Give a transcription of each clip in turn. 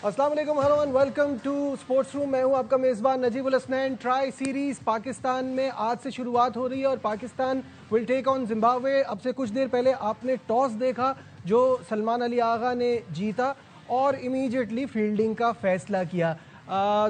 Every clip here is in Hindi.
अस्सलाम वालेकुम, hello and welcome to sports room. मैं हूं आपका मेज़बान नजीबुल हसनैन। ट्राई सीरीज पाकिस्तान में आज से शुरुआत हो रही है और Pakistan will take on Zimbabwe. अब से कुछ देर पहले आपने टॉस देखा जो सलमान अली आगा ने जीता और इमीडिएटली फील्डिंग का फैसला किया।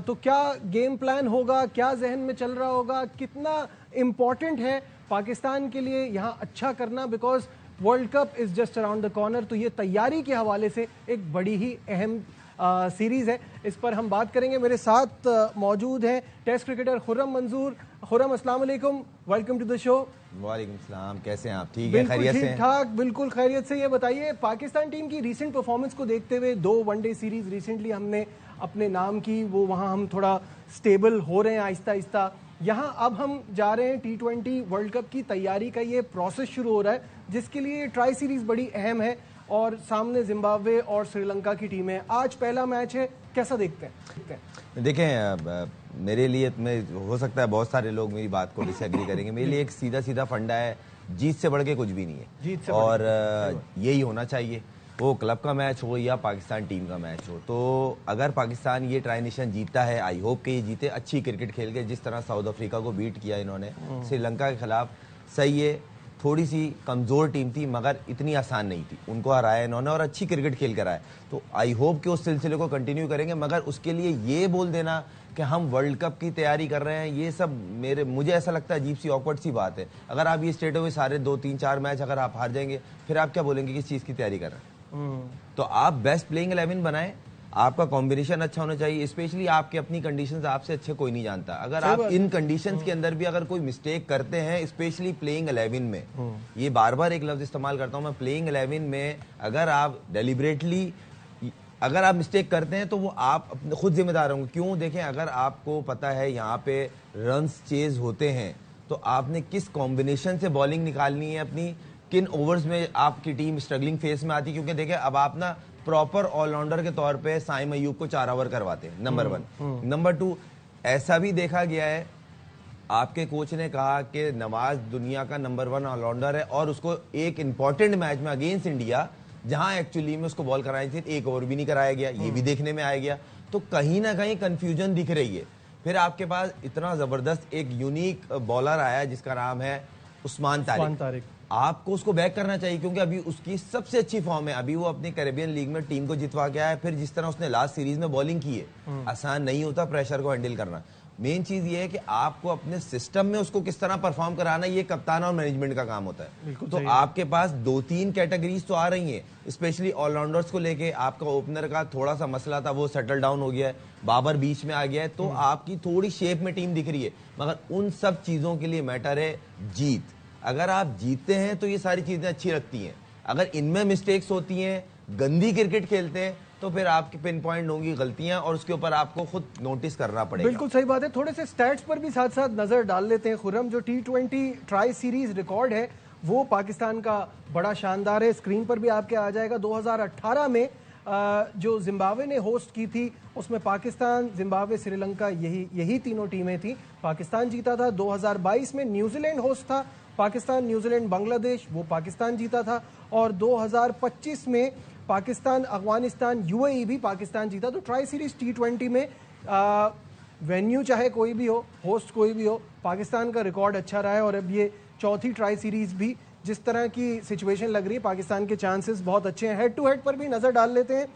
तो क्या गेम प्लान होगा, क्या जहन में चल रहा होगा, कितना इम्पॉर्टेंट है पाकिस्तान के लिए यहाँ अच्छा करना, because world cup is just around the corner. तो ये तैयारी के हवाले से एक बड़ी ही अहम सीरीज है, इस पर हम बात करेंगे। मेरे साथ मौजूद हैं टेस्ट क्रिकेटर खुर्रम मंजूर। खुर्रम, अस्सलाम वालेकुम, वेलकम टू द शो। वालेकुम सलाम, कैसे हैं आप? ठीक है, बिल्कुल ठीक ठाक, बिल्कुल खैरियत से। ये बताइए, पाकिस्तान टीम की रीसेंट परफॉर्मेंस को देखते हुए 2 वनडे सीरीज रिसेंटली हमने अपने नाम की, वो वहाँ हम थोड़ा स्टेबल हो रहे हैं आहिस्ता आहिस्ता। यहाँ अब हम जा रहे हैं T20 वर्ल्ड कप की तैयारी का ये प्रोसेस शुरू हो रहा है, जिसके लिए ट्राई सीरीज बड़ी अहम है और सामने जिम्बाब्वे और श्रीलंका की टीम है। आज पहला मैच है, कैसा देखते हैं? देखें, मेरे लिए मैं हो सकता है बहुत सारे लोग मेरी बात को डिसएग्री करेंगे। मेरे लिए एक सीधा सीधा फंडा है, जीत से बढ़ के कुछ भी नहीं है। जीत से और यही होना चाहिए, वो क्लब का मैच हो या पाकिस्तान टीम का मैच हो। तो अगर पाकिस्तान ये ट्राई नेशन जीतता है, आई होप कि ये जीते, अच्छी क्रिकेट खेल के, जिस तरह साउथ अफ्रीका को बीट किया इन्होंने श्रीलंका के खिलाफ, सही है। थोड़ी सी कमज़ोर टीम थी मगर इतनी आसान नहीं थी, उनको हराया इन्होंने और अच्छी क्रिकेट खेल कर आए। तो आई होप कि उस सिलसिले को कंटिन्यू करेंगे, मगर उसके लिए ये बोल देना कि हम वर्ल्ड कप की तैयारी कर रहे हैं, ये सब मुझे ऐसा लगता है अजीब सी ऑकवर्ड सी बात है। अगर आप ये स्टेट हुए सारे 2-3-4 मैच अगर आप हार जाएंगे, फिर आप क्या बोलेंगे किस चीज़ की तैयारी कर रहे हैं? तो आप बेस्ट प्लेइंग 11 बनाएं, आपका कॉम्बिनेशन अच्छा होना चाहिए, स्पेशली आपके अपनी कंडीशंस आपसे अच्छे कोई नहीं जानता। अगर आप इन कंडीशंस के अंदर भी अगर कोई मिस्टेक करते हैं, स्पेशली प्लेइंग 11 में, ये बार बार एक लफ्ज इस्तेमाल करता हूं मैं, प्लेइंग 11 में अगर आप डेलिबरेटली अगर आप मिस्टेक करते हैं तो वो आप अपने खुद जिम्मेदार होंगे। क्यों? देखें, अगर आपको पता है यहाँ पे रन्स चेज होते हैं तो आपने किस कॉम्बिनेशन से बॉलिंग निकालनी है अपनी, किन ओवर्स में आपकी टीम स्ट्रगलिंग फेस में आती है। क्योंकि देखें, अब आप ना प्रॉपर ऑलराउंडर के तौर पे साइम अयूब को 4 ओवर करवाते हैं, नंबर 1। नंबर 2, ऐसा भी देखा गया है, आपके कोच ने कहा कि नवाज दुनिया का नंबर 1 ऑलराउंडर है और उसको एक इंपॉर्टेंट मैच में अगेंस्ट इंडिया, जहां एक्चुअली में उसको बॉल कराई थी, 1 ओवर भी नहीं कराया गया, ये भी देखने में आ गया। तो कहीं ना कहीं कंफ्यूजन दिख रही है। फिर आपके पास इतना जबरदस्त एक यूनिक बॉलर आया जिसका नाम है उस्मान तारिक। आपको उसको बैक करना चाहिए क्योंकि अभी उसकी सबसे अच्छी फॉर्म है। अभी वो अपनी कैरेबियन लीग में टीम को जितवा के आया। फिर जिस तरह उसने लास्ट सीरीज में बॉलिंग की है, आसान नहीं होता प्रेशर को हैंडल करना। मेन चीज ये है कि आपको अपने सिस्टम में उसको किस तरह परफॉर्म कराना, ये कप्तान और मैनेजमेंट का काम होता है। तो आपके पास 2-3 कैटेगरीज तो आ रही हैं, स्पेशली ऑलराउंडर्स को लेके। आपका ओपनर का थोड़ा सा मसला था, वो सेटल डाउन हो गया है, बाबर बीच में आ गया है, तो आपकी थोड़ी शेप में टीम दिख रही है। मगर उन सब चीजों के लिए मैटर है जीत। अगर आप जीतते हैं तो ये सारी चीजें अच्छी लगती हैं। अगर इनमें मिस्टेक्स होती हैं, गंदी क्रिकेट खेलते हैं, तो फिर आपकी पिन पॉइंट होंगी गलतियां और उसके ऊपर आपको खुद नोटिस करना पड़ेगा। बिल्कुल सही बात है। थोड़े से स्टैट्स पर भी साथ साथ नजर डाल लेते हैं खुर्रम। जो T20 ट्राई सीरीज रिकॉर्ड है वो पाकिस्तान का बड़ा शानदार है, स्क्रीन पर भी आपके आ जाएगा। 2018 में जो जिम्बाब्वे ने होस्ट की थी, उसमें पाकिस्तान, जिम्बाब्वे, श्रीलंका, यही तीनों टीमें थी। पाकिस्तान जीता था। 2022 में न्यूजीलैंड होस्ट था, पाकिस्तान, न्यूजीलैंड, बांग्लादेश, वो पाकिस्तान जीता था। और 2025 में पाकिस्तान, अफगानिस्तान, UAE भी पाकिस्तान जीता। तो ट्राई सीरीज T20 में वेन्यू चाहे कोई भी हो, होस्ट कोई भी हो, पाकिस्तान का रिकॉर्ड अच्छा रहा है। और अब ये चौथी ट्राई सीरीज भी, जिस तरह की सिचुएशन लग रही है, पाकिस्तान के चांसेस बहुत अच्छे हैं। हेड टू हेड पर भी नज़र डाल लेते हैं।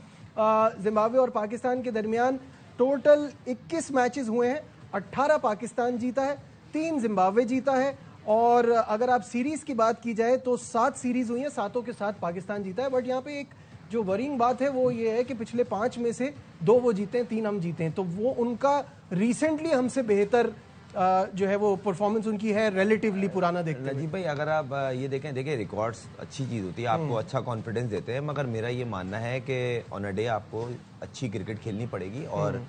जिम्बाब्वे और पाकिस्तान के दरमियान टोटल 21 मैचेस हुए हैं, 18 पाकिस्तान जीता है, 3 जिम्बाब्वे जीता है। और अगर आप सीरीज की बात की जाए तो 7 सीरीज हुई हैं, 7 के साथ पाकिस्तान जीता है। बट यहाँ पे एक जो वरिंग बात है वो ये है कि पिछले 5 में से 2 वो जीते हैं, 3 हम जीते हैं। तो वो उनका रिसेंटली हमसे बेहतर जो है वो परफॉर्मेंस उनकी है रिलेटिवली पुराना देखते हैं। नजीब भाई, अगर आप ये देखिए रिकॉर्ड्स अच्छी चीज होती है, आपको अच्छा कॉन्फिडेंस देते हैं, मगर मेरा ये मानना है कि ऑन अ डे आपको अच्छी क्रिकेट खेलनी पड़ेगी। और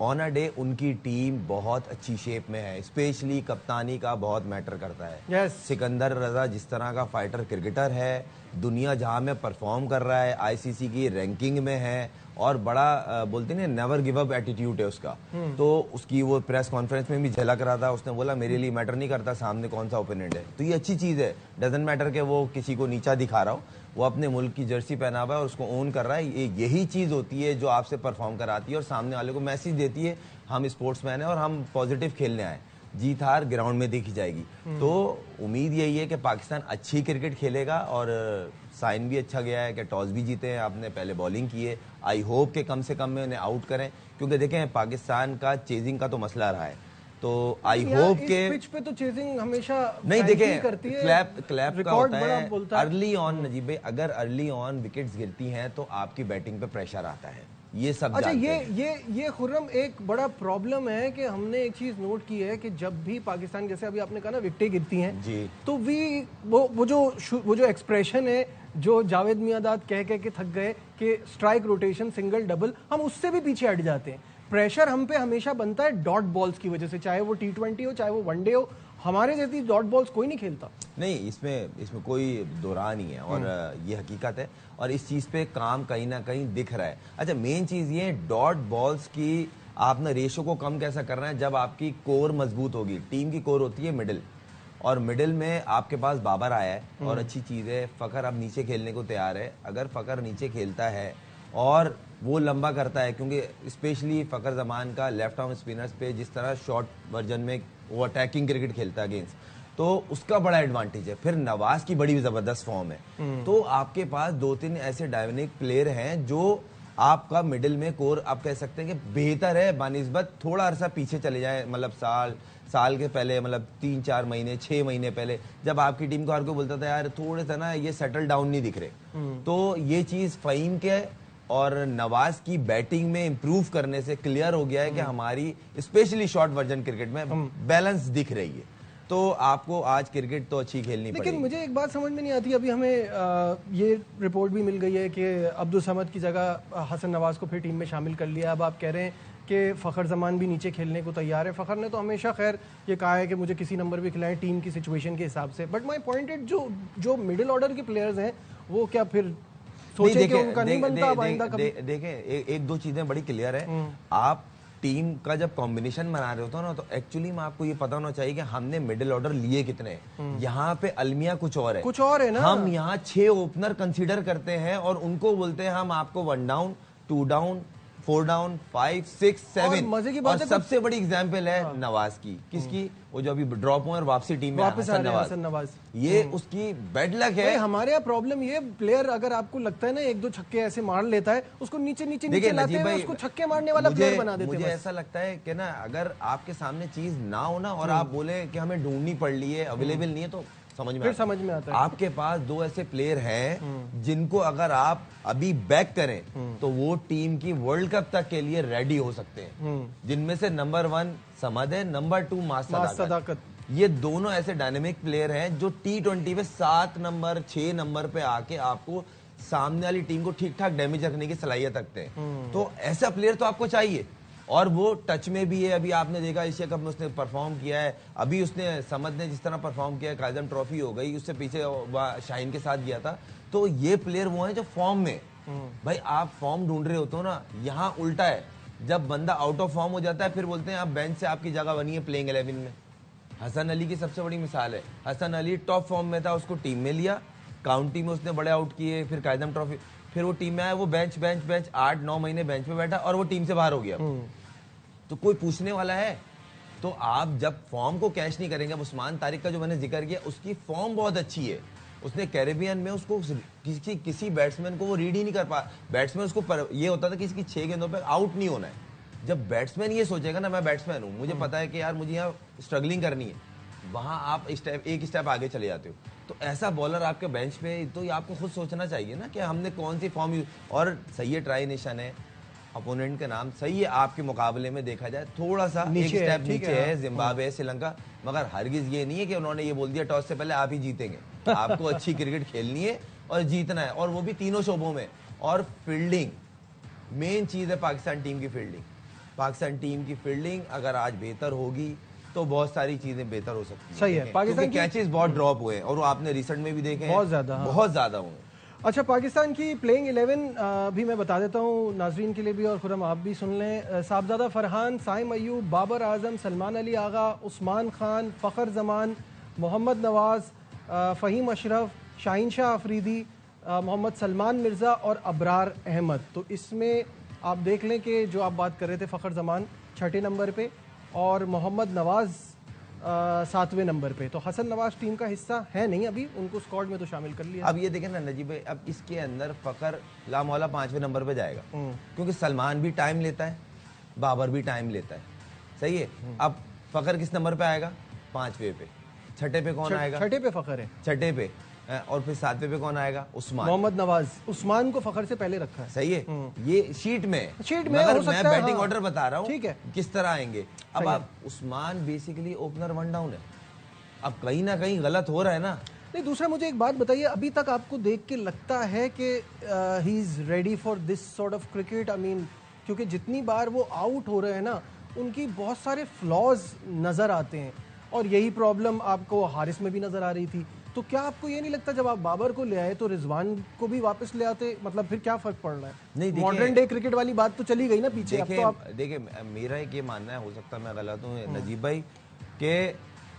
ऑन अ डे उनकी टीम बहुत अच्छी शेप में है, स्पेशली कप्तानी का बहुत मैटर करता है। सिकंदर रजा जिस तरह का फाइटर क्रिकेटर है, दुनिया जहां में परफॉर्म कर रहा है, ICC की रैंकिंग में है और बड़ा बोलते हैं नेवर गिव अप एटीट्यूड है उसका। तो उसकी वो प्रेस कॉन्फ्रेंस में भी झलक रहा था, उसने बोला मेरे लिए मैटर नहीं करता सामने कौन सा ओपोनेंट है। तो ये अच्छी चीज है, डजंट मैटर कि वो किसी को नीचा दिखा रहा हो। वो अपने मुल्क की जर्सी पहना हुआ है और उसको ओन कर रहा है। यही चीज़ होती है जो आपसे परफॉर्म कराती है और सामने वाले को मैसेज देती है हम स्पोर्ट्समैन हैं और हम पॉजिटिव खेलने आए। जीत हार ग्राउंड में देखी जाएगी। तो उम्मीद यही है कि पाकिस्तान अच्छी क्रिकेट खेलेगा और साइन भी अच्छा गया है कि टॉस भी जीते हैं, आपने पहले बॉलिंग की है। आई होप कि कम से कम में उन्हें आउट करें, क्योंकि देखें पाकिस्तान का चेजिंग का तो मसला रहा है। तो आई होप के पिच पे तो चेजिंग हमेशा नहीं देखें करती है, क्लैप का होता है अर्ली ऑन। नजीब भाई, अगर अर्ली ऑन विकेट्स गिरती हैं तो आपकी बैटिंग पे प्रेशर आता है, ये सब अच्छा। जानते ये खुर्रम एक बड़ा प्रॉब्लम है कि हमने एक चीज नोट की है कि जब भी पाकिस्तान, जैसे अभी आपने कहा ना विकेटें गिरती हैं जी, तो वो जो एक्सप्रेशन है जो जावेद मियांदाद कह के थक गए कि स्ट्राइक रोटेशन सिंगल डबल, हम उससे भी पीछे हट जाते हैं। प्रेशर हम पे हमेशा बनता है डॉट बॉल्स की वजह से, चाहे वो T20 हो चाहे वो वनडे हो। हमारे जैसी डॉट बॉल्स कोई नहीं खेलता। नहीं, इसमें कोई दो राह नहीं है और ये हकीकत है और इस चीज़ पे काम कहीं ना कहीं दिख रहा है। अच्छा, मेन चीज़ ये डॉट बॉल्स की आपने रेशो को कम कैसा करना है, जब आपकी कोर मजबूत होगी। टीम की कोर होती है मिडिल, और मिडिल में आपके पास बाबर आया है और अच्छी चीज़ है। फ़खर अब नीचे खेलने को तैयार है। अगर फ़खर नीचे खेलता है और वो लंबा करता है, क्योंकि स्पेशली फ़खर जमान का लेफ्ट आर्म स्पिनर्स पे जिस तरह शॉर्ट वर्जन में वो अटैकिंग क्रिकेट खेलता है अगेंस्ट, तो उसका बड़ा एडवांटेज है। फिर नवाज की बड़ी जबरदस्त फॉर्म है। तो आपके पास 2-3 ऐसे डायनामिक प्लेयर हैं जो आपका मिडिल में कोर आप कह सकते हैं कि बेहतर है बानिस्बत थोड़ा अरसा पीछे चले जाए, मतलब साल के पहले, मतलब 3-4 महीने 6 महीने पहले, जब आपकी टीम को हर कोई बोलता था यार थोड़े सा ना ये सेटल डाउन नहीं दिख रहे। तो ये चीज फ़हीम के और नवाज की बैटिंग में इंप्रूव करने से क्लियर हो गया है कि हमारी स्पेशली शॉर्ट वर्जन क्रिकेट में बैलेंस दिख रही है। तो आपको आज क्रिकेट तो अच्छी खेलनी पड़ेगी। लेकिन मुझे एक बात समझ में नहीं आती, अभी हमें ये रिपोर्ट भी मिल गई है कि अब्दुल समद की जगह हसन नवाज को फिर टीम में शामिल कर लिया। अब आप कह रहे हैं कि फ़खर जमान भी नीचे खेलने को तैयार है। फ़खर ने तो हमेशा खैर ये कहा है कि मुझे किसी नंबर भी खिलाएं टीम की सिचुएशन के हिसाब से। बट माई पॉइंट इज जो मिडिल ऑर्डर के प्लेयर्स हैं वो क्या फिर सोचे कि उनका नहीं बनता? देखें, एक दो चीजें बड़ी क्लियर है। आप टीम का जब कॉम्बिनेशन बना रहे होते हो ना, तो एक्चुअली में आपको ये पता होना चाहिए कि हमने मिडिल ऑर्डर लिए कितने। यहाँ पे अलमिया कुछ और है ना। हम यहाँ 6 ओपनर कंसीडर करते हैं और उनको बोलते हैं हम आपको 1 डाउन 2 डाउन 4 डाउन 5 6 7। मजे की बात और सबसे बड़ी एग्जांपल है नवाज की। किसकी? वो जो अभी ड्रॉप हुए और वापसी टीम में हसन नवाज। ये उसकी बैड लक है। हमारे यहाँ प्रॉब्लम ये, प्लेयर अगर आपको लगता है ना 1-2 छक्के ऐसे मार लेता है, उसको नीचे लाते हैं, उसको छक्के मारने वाला प्लेयर बना देते हैं। मुझे ऐसा लगता है कि ना, अगर आपके सामने चीज ना हो ना और आप बोले कि हमें ढूंढनी पड़ रही है, अवेलेबल नहीं है, तो समझ में आता है। आपके पास 2 ऐसे प्लेयर हैं जिनको अगर आप अभी बैक करें तो वो टीम की वर्ल्ड कप तक के लिए रेडी हो सकते हैं। जिनमें से नंबर 1 समद है, नंबर 2 मास सदाकत। ये दोनों ऐसे डायनेमिक प्लेयर हैं जो T20 में 7 नंबर 6 नंबर पे आके आपको सामने वाली टीम को ठीक ठाक डैमेज रखने की सलाहियत रखते हैं। तो ऐसा प्लेयर तो आपको चाहिए और वो टच में भी है। अभी आपने देखा एशिया कप में उसने परफॉर्म किया है। अभी उसने समद ने जिस तरह परफॉर्म किया है, कायदम ट्रॉफी हो गई, उससे पीछे शाहीन के साथ गया था। तो ये प्लेयर वो हैं जो फॉर्म में। भाई आप फॉर्म ढूंढ रहे होते हो ना, यहाँ उल्टा है। जब बंदा आउट ऑफ फॉर्म हो जाता है फिर बोलते हैं आप बेंच से आपकी जगह बनी है प्लेइंग 11 में। हसन अली की सबसे बड़ी मिसाल है। हसन अली टॉप फॉर्म में था, उसको टीम में लिया, काउंटी में उसने बड़े आउट किए, फिर कायदम ट्रॉफी, फिर वो टीम में आया, वो बेंच 8-9 महीने बेंच पे बैठा और वो टीम से बाहर हो गया। तो कोई पूछने वाला है? तो आप जब फॉर्म को कैच नहीं करेंगे, उस्मान तारिक का जो मैंने जिक्र किया, उसकी फॉर्म बहुत अच्छी है। उसने कैरेबियन में उसको किसी बैट्समैन को वो रीड ही नहीं कर पा। बैट्समैन उसको ये होता था कि इसकी 6 गेंदों पे आउट नहीं होना है। जब बैट्समैन ये सोचेगा ना, मैं बैट्समैन हूं, मुझे पता है कि यार मुझे यहाँ स्ट्रगलिंग करनी है, वहां आप एक स्टेप आगे चले जाते हो। तो ऐसा बॉलर आपके बेंच पे, तो आपको खुद सोचना चाहिए ना कि हमने कौन सी फॉर्म यूज। और सही है, ट्राई नेशन है, अपोनेंट का नाम सही है, आपके मुकाबले में देखा जाए थोड़ा सा एक स्टेप नीचे है जिम्बाब्वे, श्रीलंका, मगर हरगिज ये नहीं है कि उन्होंने ये बोल दिया टॉस से पहले आप ही जीतेंगे। आपको अच्छी क्रिकेट खेलनी है और जीतना है, और वो भी तीनों शोबों में। और फील्डिंग मेन चीज है पाकिस्तान टीम की। पाकिस्तान टीम की फील्डिंग अगर आज बेहतर होगी तो बहुत सारी चीजें बेहतर हो सकती हैं। सही है। पाकिस्तान कैचेस बहुत ड्रॉप हुए और वो आपने रिसेंट में भी देखे हैं, बहुत ज्यादा हुए। अच्छा, पाकिस्तान की प्लेइंग 11 भी मैं बता देता हूँ नाजरीन के लिए भी, और खुरम आप भी सुन लें। साहबजादा फरहान, साइम अयूब, बाबर आजम, सलमान अली आगा, उस्मान खान, फ़खर जमान, मोहम्मद नवाज, फ़हीम अशरफ, शाहीन शाह अफरीदी, मोहम्मद सलमान मिर्ज़ा और अबरार अहमद। तो इसमें आप देख लें कि जो आप बात कर रहे थे फ़खर जमान 6ठे नंबर पे और मोहम्मद नवाज़ 7वें नंबर पे। तो हसन नवाज टीम का हिस्सा है नहीं अभी, उनको स्क्वाड में तो शामिल कर लिया। अब ये देखें ना नजीब भाई, अब इसके अंदर फ़खर लामौला 5वें नंबर पे जाएगा, क्योंकि सलमान भी टाइम लेता है, बाबर भी टाइम लेता है, सही है। अब फ़खर किस नंबर पे आएगा? 5वें पे। 6ठे पे कौन आएगा? 6ठे पे फ़खर है। 6ठे पे और फिर 7वें पे कौन आएगा? उस्मान। मोहम्मद नवाज, उस्मान को फ़खर से पहले रखा है, सही है। ये शीट में मगर हो मैं बैटिंग ऑर्डर बता रहा हूँ, ठीक है, किस तरह आएंगे। अब आप Usman basically opener one down है, अब कहीं ना कहीं गलत हो रहा है ना। नहीं, दूसरा मुझे एक बात बताइए, अभी तक आपको देख के लगता है कि he is ready for this sort of cricket? I mean, क्योंकि जितनी बार वो आउट हो रहे हैं ना, उनकी बहुत सारे फ्लॉज नजर आते हैं और यही प्रॉब्लम आपको हारिस में भी नजर आ रही थी। तो क्या आपको ये नहीं लगता जब आप बाबर को ले आए तो रिजवान को भी वापस ले आते, मतलब फिर क्या फर्क पड़ रहा है? नहीं, मॉडर्न डे क्रिकेट वाली बात तो चली गई ना पीछे। देखिए मेरा एक ये मानना है, हो सकता है मैं गलत हूँ नजीब भाई, के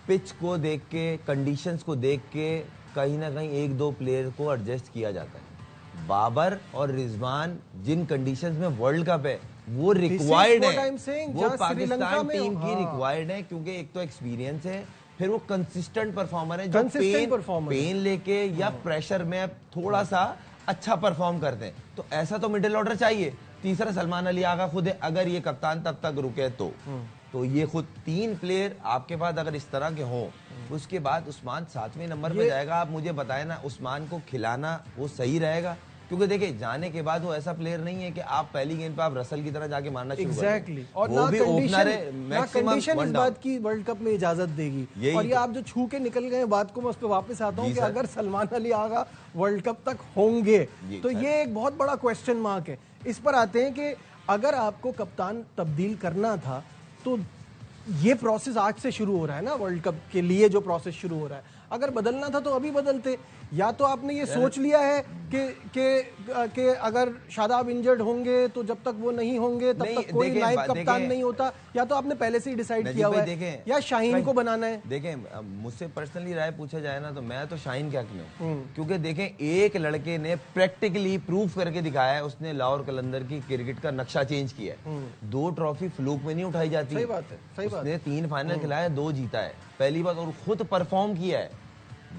पिच को देख के, कंडीशंस को देख के कहीं ना कहीं एक दो प्लेयर को एडजस्ट किया जाता है। बाबर और रिजवान जिन कंडीशंस में वर्ल्ड कप है वो रिक्वायर्ड है, वो पाकिस्तान टीम की रिक्वायर्ड है, क्योंकि एक तो एक्सपीरियंस है, फिर वो कंसिस्टेंट परफॉर्मर है जो पेन लेके या प्रेशर में थोड़ा सा अच्छा परफॉर्म करते हैं। तो ऐसा तो मिडिल ऑर्डर चाहिए। तीसरा सलमान अली आगा खुद है, अगर ये कप्तान तब तक रुके तो ये खुद 3 प्लेयर आपके पास अगर इस तरह के हों, उसके बाद उस्मान 7वें नंबर पे जाएगा। आप मुझे बताएं ना, उस्मान को खिलाना वो सही रहेगा? क्योंकि देखिए जाने के बाद वो ऐसा प्लेयर नहीं है कि आप पहली गेंद पे आप रसल की तरह जाके मारना शुरू एग्जैक्टली और वो भी ओपनर है, मैक्सिमम इस बात की वर्ल्ड कप में इजाजत देगी। और ये आप जो छू के निकल गए बात को, मैं उस पर वापस आता हूँ कि अगर सलमान अली आगा वर्ल्ड कप तक होंगे तो ये एक बहुत बड़ा क्वेश्चन मार्क है। इस पर आते हैं कि अगर आपको कप्तान तब्दील करना था तो ये प्रोसेस आज से शुरू हो रहा है ना, वर्ल्ड कप के लिए जो प्रोसेस शुरू हो रहा है। अगर बदलना था तो अभी बदलते, या तो आपने ये सोच लिया है कि अगर शादाब इंजर्ड होंगे तो जब तक वो नहीं होंगे तब तक कोई नायब कप्तान नहीं होता, या तो आपने पहले से ही डिसाइड किया हुआ है या शाहीन को बनाना है। देखें, मुझसे पर्सनली राय पूछा जाए ना तो मैं तो शाहीन के हक में हूं, क्योंकि देखें एक लड़के ने प्रैक्टिकली प्रूफ करके दिखाया है, उसने लाहौर कलंदर की क्रिकेट का नक्शा चेंज किया है। 2 ट्रॉफी फ्लूक में नहीं उठाई जाती। सही बात है, सही बात है। उसने 3 फाइनल खिलाया, 2 जीता है, पहली बात, और खुद परफॉर्म किया है।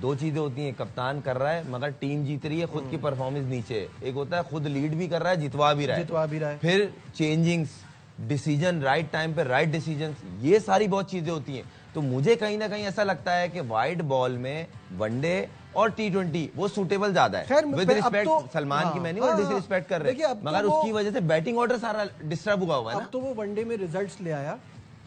2 चीजें होती हैं, कप्तान कर रहा है मगर टीम जीत रही है, खुद की परफॉर्मेंस नीचे है। एक होता है खुद लीड भी कर रहा है, जितवा भी रहा है, फिर चेंजिंग्स, डिसीजन, राइट टाइम पे राइट डिसीजन, ये सारी बहुत चीजें होती हैं। तो मुझे कहीं ना कहीं ऐसा लगता है कि वाइड बॉल में वनडे और T20 वो सूटेबल ज्यादा है। विद रिस्पेक्ट सलमान की मैं नहीं डिसरिस्पेक्ट कर रहे, मगर उसकी वजह से बैटिंग ऑर्डर सारा डिस्टर्ब हुआ हुआ है ना। अब तो वो वनडे में रिजल्ट्स ले आया,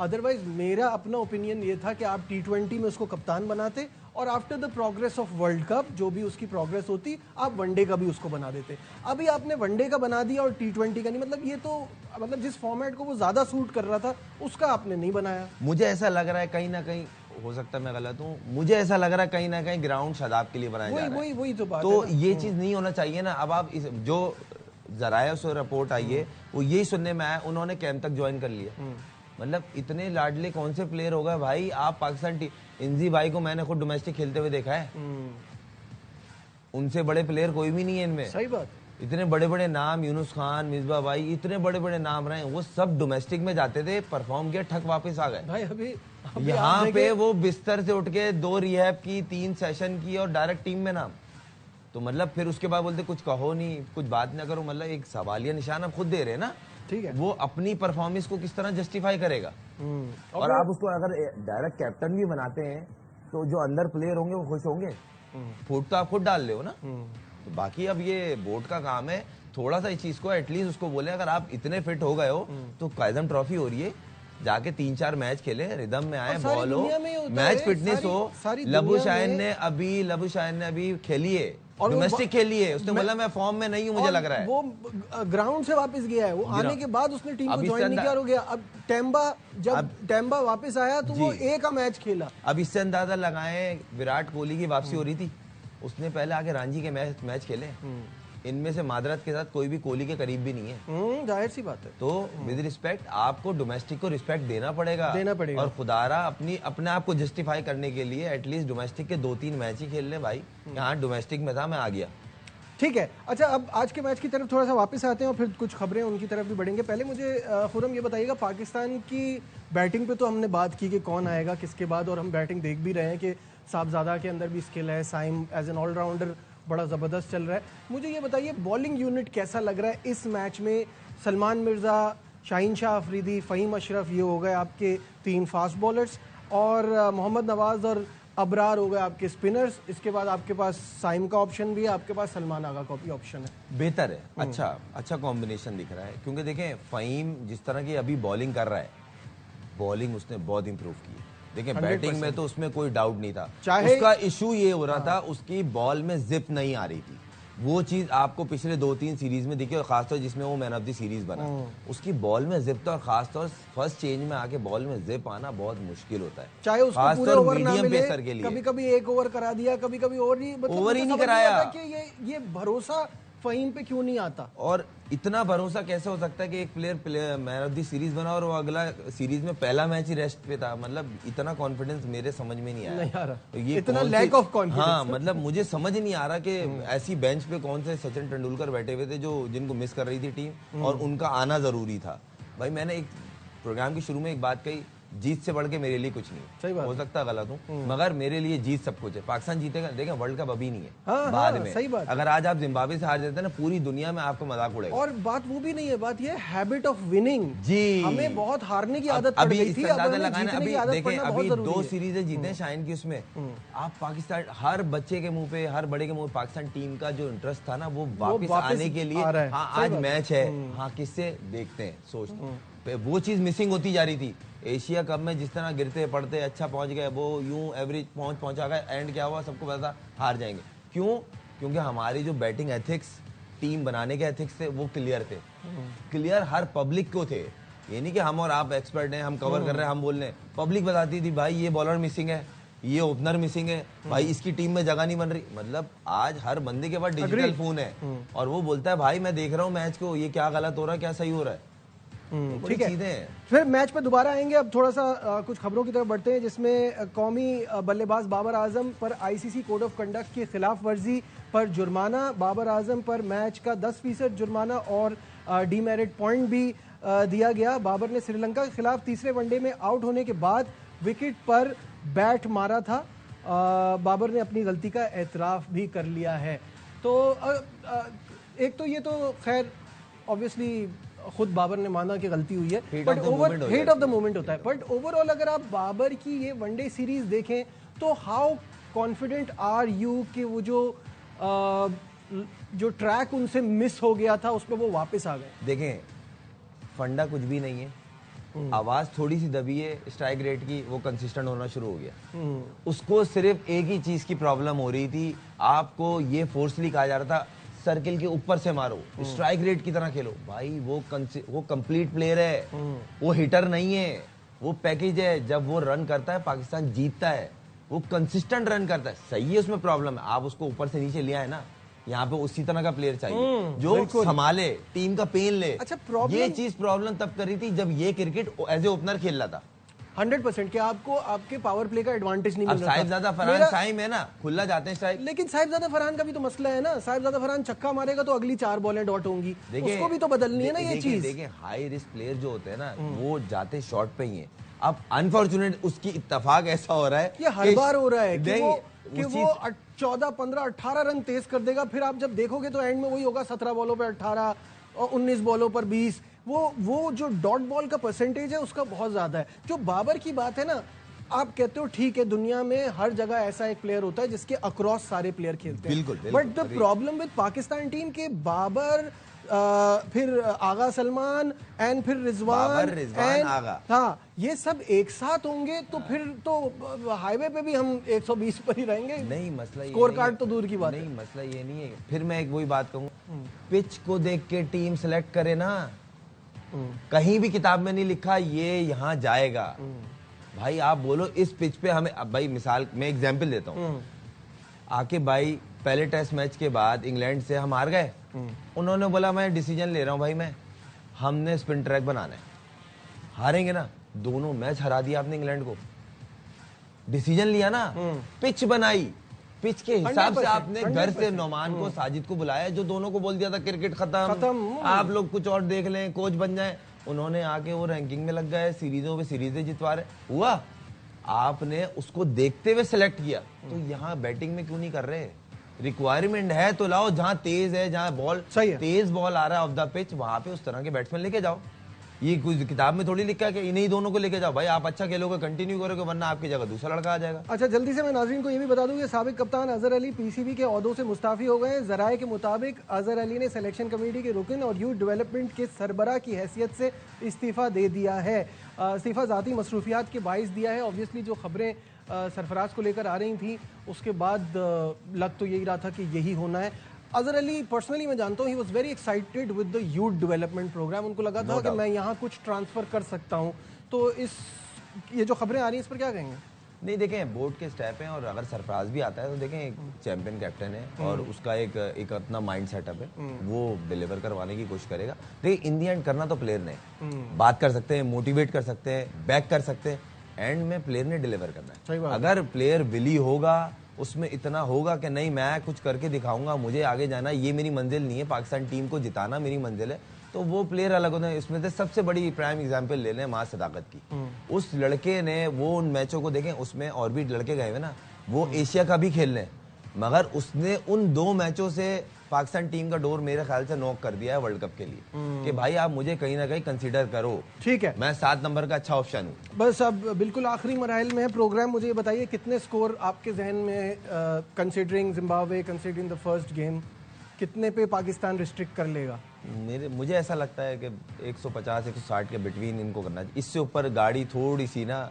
अदरवाइज मेरा अपना ओपिनियन ये था कि आप T20 में उसको कप्तान बनाते और after the progress of world cup जो भी उसकी प्रोग्रेस होती आप वनडे का भी उसको बना देते। अभी आपने वनडे का बना दिया और T20 का नहीं, मतलब ये तो मतलब जिस फॉर्मेट को वो ज्यादा सूट कर रहा था उसका आपने नहीं बनाया। मुझे ऐसा लग रहा है कहीं ना कहीं, हो सकता है मैं गलत हूँ, मुझे ऐसा लग रहा है कहीं ना कहीं ग्राउंड शादाब के लिए बनाया जा रहा है। वही तो बात तो ये चीज नहीं होना चाहिए ना। अब आप जो जराया से रिपोर्ट आई है वो यही सुनने में आया उन्होंने कैंप तक ज्वाइन कर लिया। मतलब इतने लाडले कौन से प्लेयर हो गए भाई। आप पाकिस्तान इंजी भाई को मैंने खुद डोमेस्टिक खेलते हुए देखा है, उनसे बड़े प्लेयर कोई भी नहीं है इनमें। सही बात। इतने बड़े बड़े नाम, यूनुस खान, मिसबा भाई, इतने बड़े बड़े नाम रहे, वो सब डोमेस्टिक में जाते थे, परफॉर्म किया, ठक वापस आ गए भाई। अभी यहाँ पे वो बिस्तर से उठ के 2 रिहैब की, 3 सेशन की और डायरेक्ट टीम में नाम। तो मतलब फिर उसके बाद बोलते कुछ कहो नहीं, कुछ बात ना करो। मतलब एक सवालिया निशान आप खुद दे रहे हैं ना। ठीक है, वो अपनी परफॉर्मेंस को किस तरह जस्टिफाई करेगा। और आप उसको अगर डायरेक्ट कैप्टन भी बनाते हैं तो जो अंदर प्लेयर होंगे वो खुश होंगे। फुट तो आप खुद डाल रहे हो ना। तो बाकी अब ये बोर्ड का काम है, थोड़ा सा इस चीज को एटलीस्ट उसको बोले अगर आप इतने फिट हो गए हो तो कायदम ट्रॉफी हो रही है, जाके 3-4 मैच खेले, रिदम में आए, बॉल हो, मैच फिटनेस हो। लबू शाहिन ने अभी खेली है, डोमेस्टिक खेली है, उसने बोला मैं फॉर्म में नहीं हूं, मुझे लग रहा है। वो ग्राउंड से वापस गया है, वो आने के बाद उसने टीम को ज्वाइन नहीं किया, हो गया। अब टेम्बा वापस आया तो वो एक मैच खेला। अब इससे अंदाजा लगाएं, विराट कोहली की वापसी हो रही थी, उसने पहले आके रांची के मैच खेले। इनमें से मादरत के साथ कोई भी कोहली के करीब भी नहीं है, जाहिर सी बात है। तो विद रिस्पेक्ट आपको डोमेस्टिक को रिस्पेक्ट देना पड़ेगा। और खुदारा अपने आप को जस्टिफाई करने के लिए एटलीस्ट डोमेस्टिक के 2-3 मैच ही खेल ले भाई। यहाँ डोमेस्टिक में था, मैं आ गया। ठीक है। अच्छा, अब आज के मैच की तरफ थोड़ा सा वापस आते हैं और फिर कुछ खबरें उनकी तरफ भी बढ़ेंगे। पहले मुझे खुरम ये बताइएगा, पाकिस्तान की बैटिंग पे तो हमने बात की कि कौन आएगा किसके बाद, और हम बैटिंग देख भी रहे हैं कि साहबजादा के अंदर भी स्किल है, साइम एज एन ऑलराउंडर बड़ा ज़बरदस्त चल रहा है। मुझे ये बताइए बॉलिंग यूनिट कैसा लग रहा है इस मैच में? सलमान मिर्ज़ा, शाहीन शाह अफरीदी, फ़हीम अशरफ, ये हो गए आपके 3 फास्ट बॉलर्स, और मोहम्मद नवाज़ और अबरार हो गए आपके स्पिनर्स। इसके बाद आपके पास साइम का ऑप्शन भी है, आपके पास सलमान आगा का भी ऑप्शन है। बेहतर है, अच्छा कॉम्बिनेशन दिख रहा है, क्योंकि देखें फ़हीम जिस तरह की अभी बॉलिंग कर रहा है, बॉलिंग उसने बहुत इंप्रूव की है। देखें बैटिंग में तो उसमें कोई डाउट नहीं था, उसका इशू ये हो रहा था उसकी बॉल में जिप नहीं आ रही थी। वो चीज आपको पिछले 2-3 सीरीज में दिखी, और खासतौर जिसमें वो मैन ऑफ द सीरीज बना, उसकी बॉल में जिप था, और खासतौर फर्स्ट चेंज में आके बॉल में जिप आना बहुत मुश्किल होता है, चाहे उसको पूरे ओवर ना मिले, पेसर के लिए। कभी-कभी 1 ओवर करा दिया, कभी-कभी ओवर ही नहीं कराया कि ये भरोसा फ़हीम पे क्यों नहीं आता? और इतना भरोसा कैसे हो सकता है कि एक player man of the series बना और वो अगला सीरीज में पहला मैच ही रेस्ट पे था? मतलब इतना कॉन्फिडेंस मेरे समझ में नहीं आ रहा। तो ये इतना लैक ऑफ कॉन्फिडेंस। हाँ, मतलब मुझे समझ नहीं आ रहा कि ऐसी बेंच पे कौन से सचिन तेंदुलकर बैठे हुए थे जो जिनको मिस कर रही थी टीम, और उनका आना जरूरी था। भाई मैंने एक प्रोग्राम के शुरू में एक बात कही, जीत से बढ़ के मेरे लिए कुछ नहीं। सही बात, हो सकता है गलत हूँ, मगर मेरे लिए जीत सब कुछ है। पाकिस्तान जीतेगा, देखें वर्ल्ड कप अभी नहीं है, बाद में। सही बात। अगर आज आप जिम्बाब्वे से हार जाते हैं ना, पूरी दुनिया में आपको मजाक उड़ेगा। और बात वो भी नहीं है, बात ये हैबिट ऑफ विनिंग। जी, हमें बहुत हारने की आदत पड़ गई थी, देखें अभी 2 सीरीजें जीते हैं शाहीन की, उसमें आप पाकिस्तान, हर बच्चे के मुंह पे, हर बड़े के मुंह पे पाकिस्तान टीम का जो इंटरेस्ट था ना, वो वापस आने के लिए। हाँ, आज मैच है, हाँ किससे देखते हैं, सोचते, वो चीज मिसिंग होती जा रही थी। एशिया कप में जिस तरह गिरते पड़ते अच्छा पहुंच गए, वो यूं एवरेज पहुंचा गए, एंड क्या हुआ सबको पता था, हार जाएंगे। क्यों? क्योंकि हमारी जो बैटिंग एथिक्स, टीम बनाने के एथिक्स थे, वो क्लियर थे, क्लियर हर पब्लिक को थे। ये नहीं कि हम और आप एक्सपर्ट हैं, हम कवर कर रहे हैं, हम बोल रहे हैं। पब्लिक बताती थी भाई ये बॉलर मिसिंग है, ये ओपनर मिसिंग है, भाई इसकी टीम में जगह नहीं बन रही। मतलब आज हर बंदे के पास डिजिटल फोन है, और वो बोलता है भाई मैं देख रहा हूँ मैच को, ये क्या गलत हो रहा है, क्या सही हो रहा है। ठीक है, फिर मैच पे दोबारा आएंगे। अब थोड़ा सा कुछ खबरों की तरफ बढ़ते हैं, जिसमें कौमी बल्लेबाज बाबर आजम पर आईसीसी कोड ऑफ कंडक्ट की खिलाफ वर्जी पर जुर्माना। बाबर आजम पर मैच का 10% जुर्माना और डीमेरिट पॉइंट भी दिया गया। बाबर ने श्रीलंका के खिलाफ तीसरे वनडे में आउट होने के बाद विकेट पर बैट मारा था। बाबर ने अपनी गलती का एतराफ भी कर लिया है। तो एक तो ये तो खैर ऑब्वियसली खुद बाबर ने माना कि गलती हुई है, but over hate of the moment होता है। बट ओवरऑल अगर आप बाबर की ये वनडे सीरीज देखें तो हाउ कॉन्फिडेंट आर यू कि वो जो ट्रैक उनसे मिस हो गया था उस पर वो वापस आ गए? देखें फंडा कुछ भी नहीं है, आवाज थोड़ी सी दबी है स्ट्राइक रेट की, वो कंसिस्टेंट होना शुरू हो गया। उसको सिर्फ एक ही चीज की प्रॉब्लम हो रही थी, आपको ये फोर्सली कहा जा रहा था सर्किल के ऊपर से मारो, स्ट्राइक रेट की तरह खेलो। भाई वो कंप्लीट प्लेयर है, वो हिटर नहीं है, वो पैकेज है। जब वो रन करता है पाकिस्तान जीतता है, वो कंसिस्टेंट रन करता है। सही है, उसमें प्रॉब्लम है, आप उसको ऊपर से नीचे ले आए ना, यहाँ पे उसी तरह का प्लेयर चाहिए जो संभाले, टीम का पेन ले। अच्छा, ये चीज प्रॉब्लम तब कर रही थी जब ये क्रिकेट एज ए ओपनर खेल रहा था। 100% कि आपको आपके पावर प्ले का एडवांटेज नहीं मिल रहा था। साहिबजादा फरहान साइम है ना, खुला जाते हैं स्ट्राइक। लेकिन साहिबजादा फरहान का भी तो मसला है ना, साहिबजादा फरहान छक्का मारेगा तो अगली 4 बॉलें डॉट होंगी, उसको भी तो बदलनी है ना ये चीज। देखिए हाई रिस्क प्लेयर जो होते हैं ना, वो जाते शॉट पे ही है। अब अनफॉर्चुनेट उसकी इत्तेफाक ऐसा हो रहा है, ये हर बार हो रहा है कि वो 14, 15, 18 रन तेज कर देगा, फिर आप जब देखोगे तो एंड में वही होगा 17 बॉलों पे 18 और 19 बॉलों पर 20। वो जो डॉट बॉल का परसेंटेज है उसका बहुत ज्यादा है। जो बाबर की बात है ना, आप कहते हो ठीक है, दुनिया में हर जगह ऐसा एक प्लेयर होता है जिसके अक्रॉस सारे प्लेयर खेलते हैं, बिल्कुल, but the problem with Pakistan team के बाबर, फिर आगा सलमान एंड फिर रिजवान आगा, हाँ ये सब एक साथ होंगे तो फिर तो हाईवे पे भी हम 120 पर ही रहेंगे। नहीं मसला स्कोर कार्ड तो दूर की बात नहीं, मसला ये नहीं है। फिर मैं एक वही बात कहूँ, पिच को देख के टीम सेलेक्ट करे ना, कहीं भी किताब में नहीं लिखा ये यहाँ जाएगा। भाई आप बोलो इस पिच पे हमें, अब भाई मिसाल मैं एग्जांपल देता हूँ, आके भाई पहले टेस्ट मैच के बाद इंग्लैंड से हम हार गए, उन्होंने बोला मैं डिसीजन ले रहा हूँ भाई, हमने स्पिन ट्रैक बनाना है, हारेंगे ना। दोनों मैच हरा दिया आपने इंग्लैंड को, डिसीजन लिया ना, पिच बनाई, पिच के हिसाब से आपने 100%, घर से नौमान को साजिद को बुलाया, जो दोनों को बोल दिया था क्रिकेट खत्म, आप लोग कुछ और देख लें, कोच बन जाए। उन्होंने आके वो रैंकिंग में लग गए, सीरीजों पे सीरीजें जितवा रहे। हुआ आपने उसको देखते हुए सिलेक्ट किया, तो यहाँ बैटिंग में क्यों नहीं कर रहे? रिक्वायरमेंट है तो लाओ, जहां तेज है, जहां बॉल तेज बॉल आ रहा है ऑफ द पिच, वहां पे उस तरह के बैट्समैन लेके जाओ। ये कुछ किताब में थोड़ी लिखा है कि इन्हीं दोनों को लेके जाओ भाई, आप अच्छा खेलोगे, कंटिन्यू करोगे, वरना आपकी जगह दूसरा लड़का आ जाएगा। अच्छा, जल्दी से मैं नाज़रीन को ये भी बता दूं कि साबिक कप्तान अजहर अली पीसीबी के ओहदों से मुस्ताफी हो गए हैं। जराये के मुताबिक अजहर अली ने सिलेक्शन कमेटी के रुकन और यूथ डेवलपमेंट के सरबराह की हैसियत से इस्तीफा दे दिया है। इस्तीफा ज़ाती मसरूफियात के बाइस दिया है। ऑब्वियसली जो खबरें सरफराज को लेकर आ रही थी, उसके बाद लग तो यही रहा था कि यही होना है। अजहर अली पर्सनली मैं जानता हूँ, he was very excited with the youth development programme. उनको लगा था कि मैं यहाँ कुछ ट्रांसफर कर सकता हूँ। तो ये जो खबरें आ रही हैं, इस पर क्या कहेंगे? नहीं, देखें बोर्ड के स्टेप हैं, और अगर सरफराज भी आता है तो देखें एक चैंपियन कैप्टन है और उसका एक अपना माइंड सेटअप है, वो डिलीवर करवाने की कोशिश करेगा। देखिए इन दी एंड करना तो प्लेयर ने, बात कर सकते हैं, मोटिवेट कर सकते हैं, बैक कर सकते हैं, एंड में प्लेयर ने डिलीवर करना है। अगर प्लेयर विली होगा, उसमें इतना होगा कि नहीं मैं कुछ करके दिखाऊंगा, मुझे आगे जाना, ये मेरी मंजिल नहीं है, पाकिस्तान टीम को जिताना मेरी मंजिल है, तो वो प्लेयर अलग होता है। इसमें से सबसे बड़ी प्राइम एग्जांपल ले लें मां सदाकत की। उस लड़के ने वो उन मैचों को देखें, उसमें और भी लड़के गए हुए ना, वो एशिया का भी खेल रहे, मगर उसने उन 2 मैचों से पाकिस्तान टीम का डोर मेरे ख्याल से नॉक कर दिया है वर्ल्ड कप के लिए, कि भाई आप मुझे कहीं ना कहीं कंसीडर करो। ठीक है, मैं 7 नंबर का अच्छा ऑप्शन हूँ। बस अब बिल्कुल आखिरी मराइल में है प्रोग्राम। मुझे ये बताइए कितने स्कोर आपके जहन में, considering Zimbabwe, considering the first game, कितने पे पाकिस्तान रिस्ट्रिक्ट कर लेगा? मुझे ऐसा लगता है कि 150-160 के बिटवीन इनको करना चाहिए। इससे ऊपर गाड़ी थोड़ी सी ना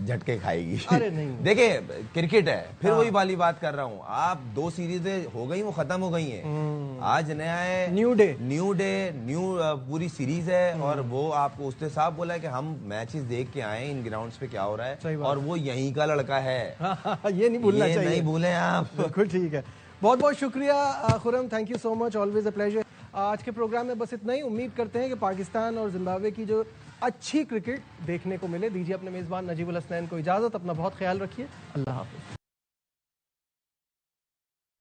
झटके खाएगी। अरे नहीं, देखिए क्रिकेट है, फिर वही वाली बात कर रहा हूँ, आप 2 सीरीजें हो गई, वो खत्म हो गई हैं। आज नया है, न्यू डे, पूरी सीरीज है, और वो आपको उसने साफ बोला है कि हम मैचेस देख के आए इन ग्राउंड्स पे क्या हो रहा है, और वो यहीं का लड़का है। ये नहीं भूलना चाहिए, नहीं भूलें आप। बिल्कुल ठीक है, बहुत बहुत शुक्रिया Khurram, thank you so much, always a pleasure. आज के प्रोग्राम में बस इतना ही। उम्मीद करते हैं कि पाकिस्तान और जिम्बाब्वे की जो अच्छी क्रिकेट देखने को मिले। दीजिए अपने मेज़बान नजीबुल हसनैन को इजाज़त। अपना बहुत ख्याल रखिए। अल्लाह हाफ़िज़।